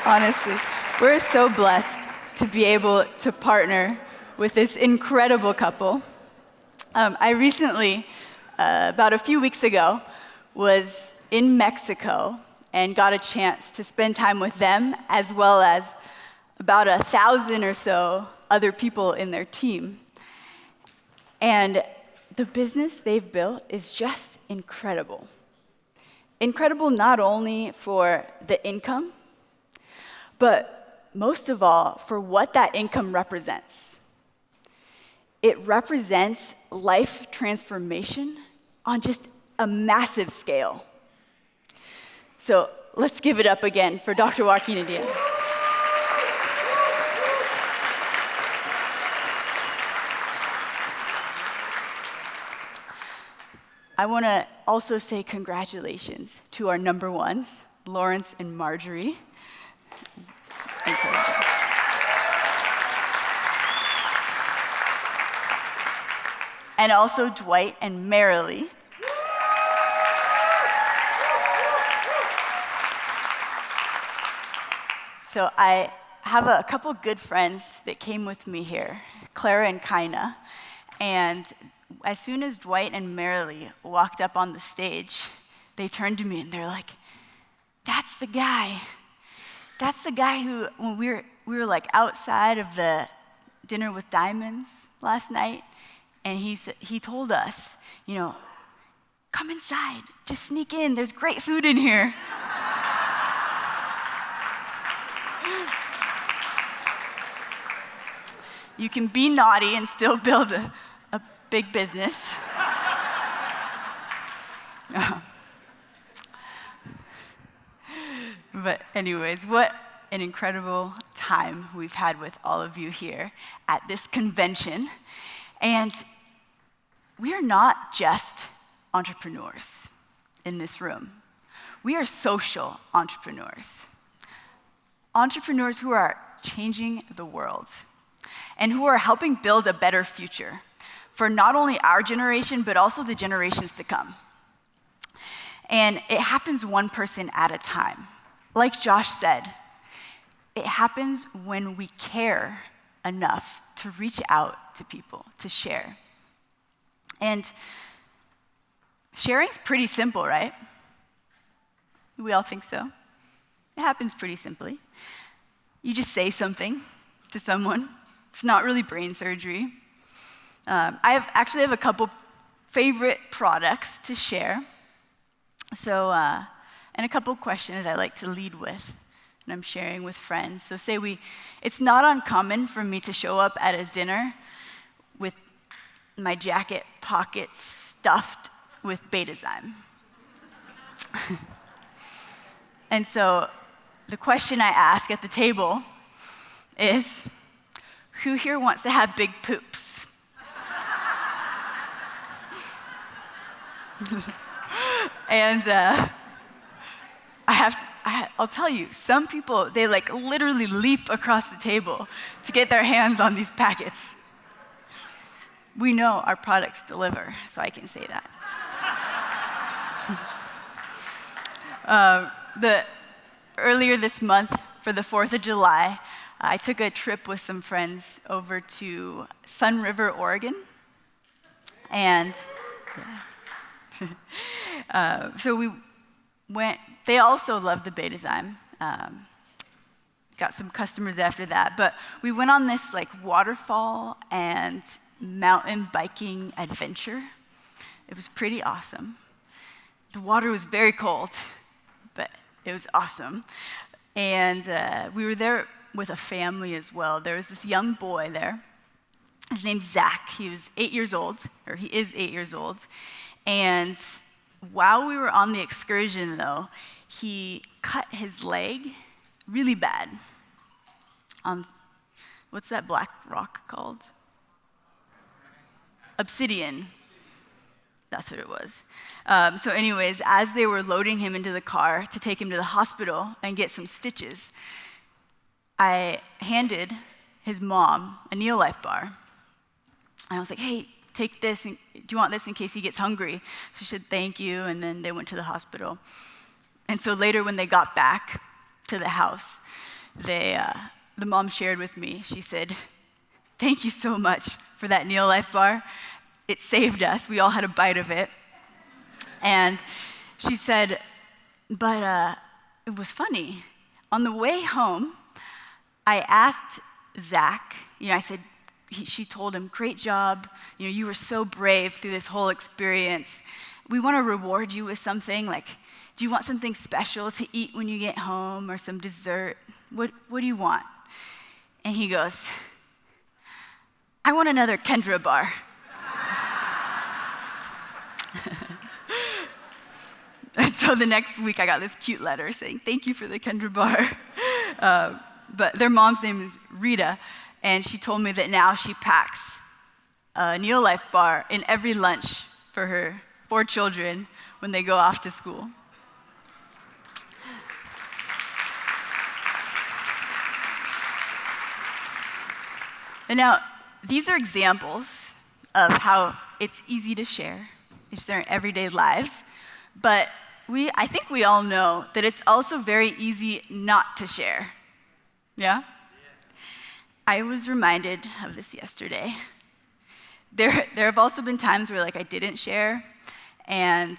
Honestly, we're so blessed to be able to partner with this incredible couple. I recently, about a few weeks ago, was in Mexico and got a chance to spend time with them, as well as about 1,000 or so other people in their team. And the business they've built is just incredible. Incredible not only for the income, but most of all, for what that income represents. It represents life transformation on just a massive scale. So let's give it up again for Dr. Joaquin and Deanna. I want to also say congratulations to our number ones, Lawrence and Marjorie. Thank you. And also Dwight and Marilee. So I have a couple good friends that came with me here, Clara and Kaina. And as soon as Dwight and Marilee walked up on the stage, they turned to me and they're like, that's the guy. That's the guy who, when we were like outside of the dinner with diamonds last night, and he told us, come inside, just sneak in, there's great food in here. You can be naughty and still build a big business. But anyways, what an incredible time we've had with all of you here at this convention. And we are not just entrepreneurs in this room. We are social entrepreneurs. Entrepreneurs who are changing the world and who are helping build a better future for not only our generation, but also the generations to come. And it happens one person at a time. Like Josh said, it happens when we care enough to reach out to people, to share. And sharing's pretty simple, right? We all think so. It happens pretty simply. You just say something to someone. It's not really brain surgery. I actually have a couple favorite products to share. So, and a couple questions I like to lead with, and I'm sharing with friends. So it's not uncommon for me to show up at a dinner with my jacket pockets stuffed with Betazyme. And so the question I ask at the table is, who here wants to have big poops? And I'll tell you, some people, they like literally leap across the table to get their hands on these packets. We know our products deliver, so I can say that. Earlier this month, for the 4th of July, I took a trip with some friends over to Sun River, Oregon. And so we went, they also loved the Betazyme. Got some customers after that, but we went on this like waterfall and mountain biking adventure. It was pretty awesome. The water was very cold, but it was awesome. And we were there with a family as well. There was this young boy there. His name's Zach. He was 8 years old, or he is 8 years old. And while we were on the excursion, though, he cut his leg really bad on, what's that black rock called? Obsidian. That's what it was. So anyways, as they were loading him into the car to take him to the hospital and get some stitches, I handed his mom a NeoLife bar. And I was like, hey, take this, do you want this in case he gets hungry? So she said, thank you, and then they went to the hospital. And so later when they got back, to the house, the mom shared with me, she said, "Thank you so much for that NeoLife bar. It saved us. We all had a bite of it." And she said, but it was funny. On the way home, I asked Zach, I said, she told him, "Great job. You were so brave through this whole experience. We want to reward you with something. Like, do you want something special to eat when you get home or some dessert? What do you want?" And he goes, "I want another Kendra bar." And so the next week I got this cute letter saying, "Thank you for the Kendra bar." But their mom's name is Rita, and she told me that now she packs a NeoLife bar in every lunch for her 4 children when they go off to school. And now, these are examples of how it's easy to share in our everyday lives, but I think we all know that it's also very easy not to share. Yeah? I was reminded of this yesterday. There have also been times where I didn't share, and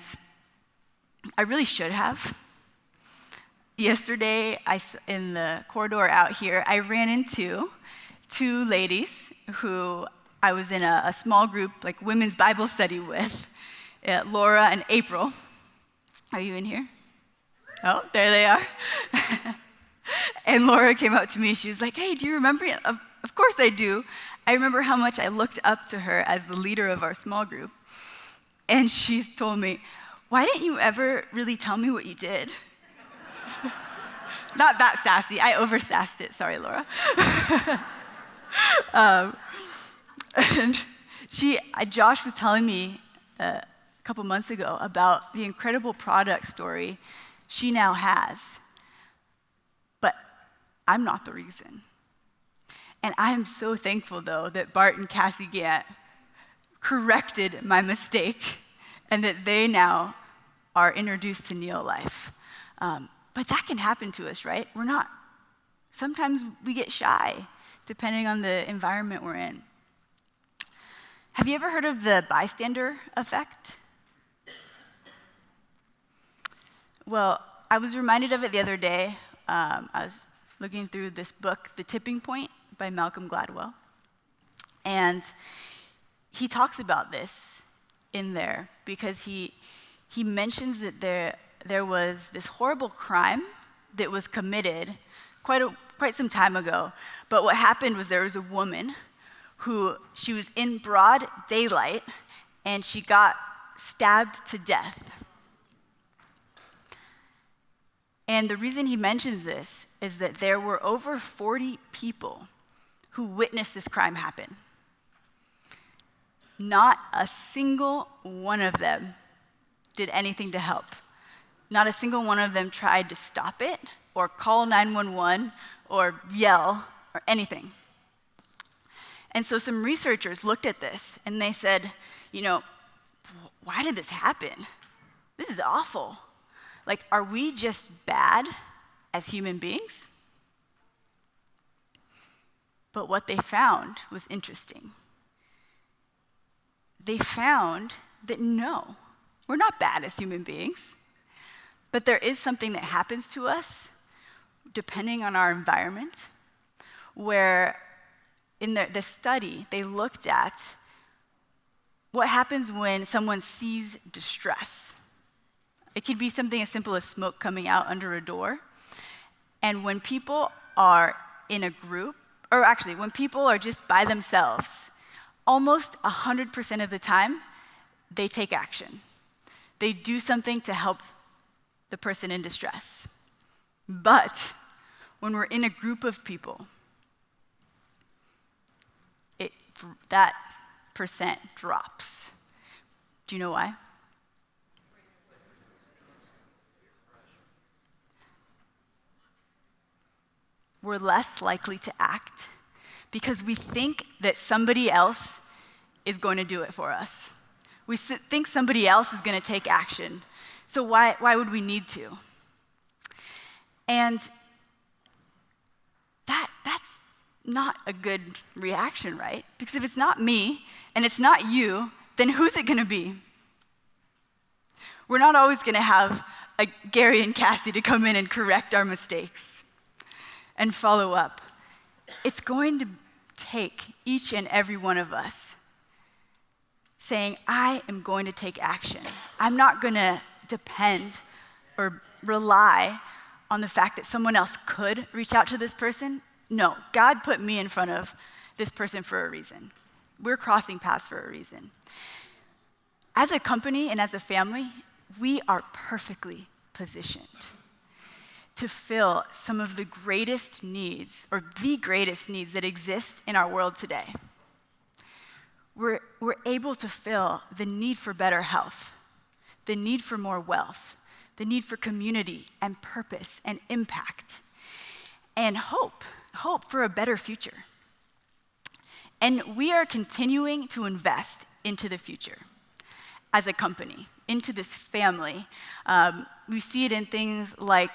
I really should have. Yesterday, in the corridor out here, I ran into 2 ladies who I was in a small group, women's Bible study with, Laura and April. Are you in here? Oh, there they are. And Laura came up to me, she was like, "Hey, do you remember?" Of course I do. I remember how much I looked up to her as the leader of our small group. And she told me, "Why didn't you ever really tell me what you did?" Not that sassy, I over-sassed it, sorry, Laura. And Josh was telling me a couple months ago about the incredible product story she now has. But I'm not the reason. And I am so thankful, though, that Bart and Cassie Gant corrected my mistake and that they now are introduced to NeoLife. But that can happen to us, right? Sometimes we get shy, depending on the environment we're in. Have you ever heard of the Bystander Effect? Well, I was reminded of it the other day. I was looking through this book, The Tipping Point by Malcolm Gladwell. And he talks about this in there because he mentions that there was this horrible crime that was committed quite some time ago. But what happened was there was a woman she was in broad daylight, and she got stabbed to death. And the reason he mentions this is that there were over 40 people who witnessed this crime happen. Not a single one of them did anything to help. Not a single one of them tried to stop it or call 911 or yell or anything. And so some researchers looked at this and they said, why did this happen? This is awful. Are we just bad as human beings? But what they found was interesting. They found that no, we're not bad as human beings, but there is something that happens to us depending on our environment, where in the study, they looked at what happens when someone sees distress. It could be something as simple as smoke coming out under a door. And when people are in a group, or actually, when people are just by themselves, almost 100% of the time, they take action. They do something to help the person in distress. But when we're in a group of people, that percent drops. Do you know why? We're less likely to act because we think that somebody else is going to do it for us. We think somebody else is going to take action. So why would we need to? And that's not a good reaction, right? Because if it's not me and it's not you, then who's it gonna be? We're not always gonna have a Gary and Cassie to come in and correct our mistakes and follow up. It's going to take each and every one of us saying, I am going to take action. I'm not gonna depend or rely on the fact that someone else could reach out to this person. No, God put me in front of this person for a reason. We're crossing paths for a reason. As a company and as a family, we are perfectly positioned to fill some of the greatest needs, or the greatest needs that exist in our world today. We're able to fill the need for better health, the need for more wealth, the need for community and purpose and impact, and hope for a better future. And we are continuing to invest into the future as a company, into this family. We see it in things like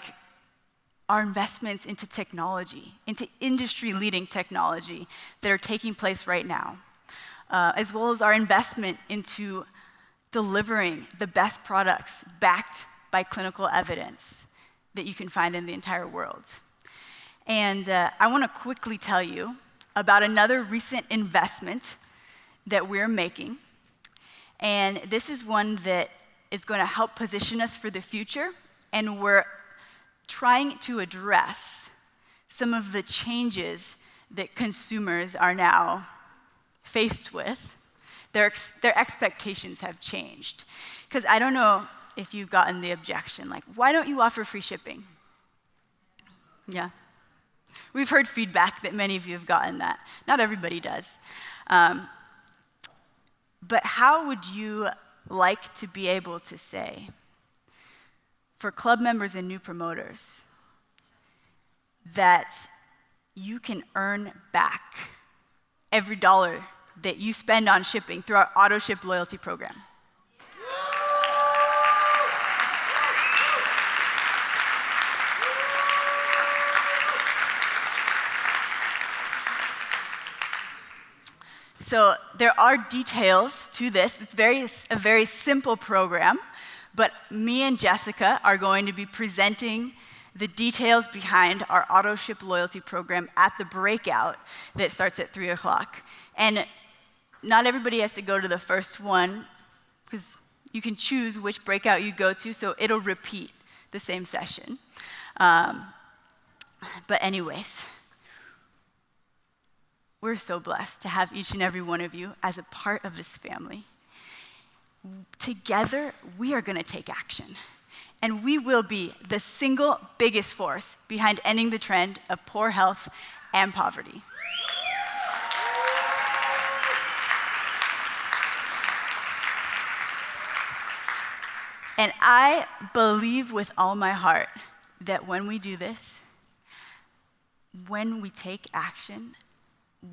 our investments into technology, into industry-leading technology that are taking place right now, as well as our investment into delivering the best products backed by clinical evidence that you can find in the entire world. And I want to quickly tell you about another recent investment that we're making. And this is one that is going to help position us for the future. And we're trying to address some of the changes that consumers are now faced with. Their expectations have changed. Because I don't know if you've gotten the objection, like, why don't you offer free shipping? Yeah. We've heard feedback that many of you have gotten that. Not everybody does. But how would you like to be able to say, for club members and new promoters, that you can earn back every dollar that you spend on shipping through our auto ship loyalty program? So there are details to this. It's a very simple program, but me and Jessica are going to be presenting the details behind our auto ship loyalty program at the breakout that starts at 3 o'clock. And not everybody has to go to the first one, because you can choose which breakout you go to, so it'll repeat the same session. But anyways, we're so blessed to have each and every one of you as a part of this family. Together, we are going to take action. And we will be the single biggest force behind ending the trend of poor health and poverty. And I believe with all my heart that when we do this, when we take action,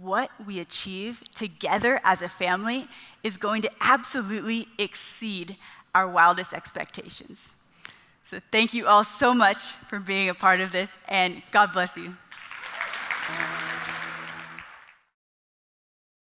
what we achieve together as a family is going to absolutely exceed our wildest expectations. So thank you all so much for being a part of this, and God bless you.